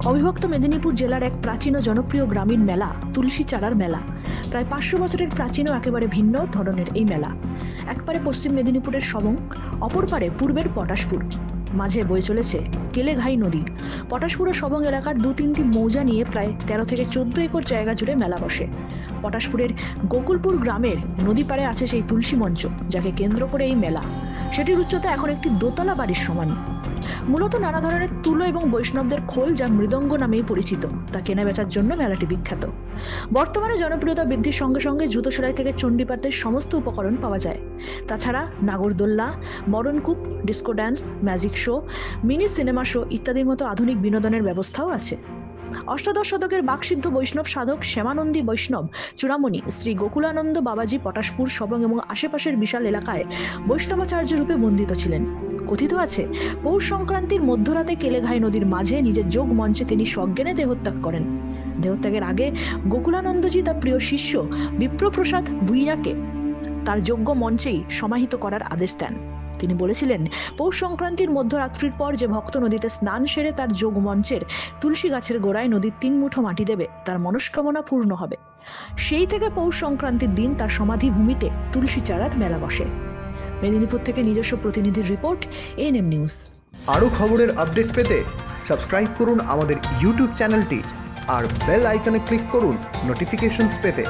অবিভক্ত মেদিনীপুর জেলার এক প্রাচীন ও জনপ্রিয় গ্রামীণ মেলা তুলসী চারার মেলা। প্রায় 500 বছরের প্রাচীন ও একেবারে ভিন্ন ধরনের এই মেলা। একপারে পশ্চিম মেদিনীপুরের সবং, অপর পারে পূর্বের পটাশপুর। মাঝে বয়ে চলেছে কেলেঘাই নদী। পটাশপুর ও সবং এলাকার 2-3টি মৌজা নিয়ে প্রায় 13 থেকে 14 একর জায়গা জুড়ে মেলা বসে। পটাশপুরের গোকুলপুর গ্রামের নদী পাড়ে আছে সেই তুলসী মঞ্চ, যাকে কেন্দ্র করে এই মেলা। সেটির উচ্চতা এখন একটি দোতলা বাড়ির সমান। মূলত নানা ধরনের তুলো এবং বৈষ্ণবদের খোল, যা মৃদঙ্গ নামেই পরিচিত, তা কেনা বেচার জন্য মেলাটি বিখ্যাত। বর্তমানে জনপ্রিয়তা বৃদ্ধির সঙ্গে সঙ্গে জুতো সেলাই থেকে চণ্ডীপাতের সমস্ত উপকরণ পাওয়া যায়। তাছাড়া নাগরদোল্লা, মরণকূপ, disco dance, magic show, mini cinema show ইত্যাদির মতো আধুনিক বিনোদনের ব্যবস্থাও আছে। অষ্টাদশ শতকের বাকসিদ্ধ বৈষ্ণব সাধক শ্যামানন্দী বৈষ্ণব চূড়ামণি শ্রী গোকুলানন্দ বাবাজি পটাশপুর, সবং এবং আশেপাশের বিশাল এলাকায় বৈষ্ণবাচার্য রূপে বন্দিত ছিলেন। কথিত আছে, পৌষ সংক্রান্তির মধ্যরাতে কেলেঘাই নদীর মাঝে নিজের যোগ মঞ্চে তিনি সজ্ঞানে দেহত্যাগ করেন। দেহত্যাগের আগে গোকুলানন্দজি তার প্রিয় শিষ্য বিপ্রপ্রসাদ ভূঁইয়াকে তার যজ্ঞ মঞ্চেই সমাহিত করার আদেশ দেন। তিনি বলেছিলেন, পৌষ সংক্রান্তির মধ্যরাত্রির পর যে ভক্ত নদীতে স্নান সেরে তার যোগ মঞ্চের তুলসী গাছের গোড়ায় নদীর 3 মুঠো মাটি দেবে, তার মনস্কামনা পূর্ণ হবে। সেই থেকে পৌষ সংক্রান্তির দিন তার সমাধি ভূমিতে তুলসী চারার মেলা বসে। মেদিনীপুর থেকে নিজস্ব প্রতিনিধির রিপোর্ট, এএনএম নিউজ। আরও খবরের আপডেট পেতে সাবস্ক্রাইব করুন আমাদের ইউটিউব চ্যানেলটি আর বেল আইকনে ক্লিক করুন নোটিফিকেশনস পেতে।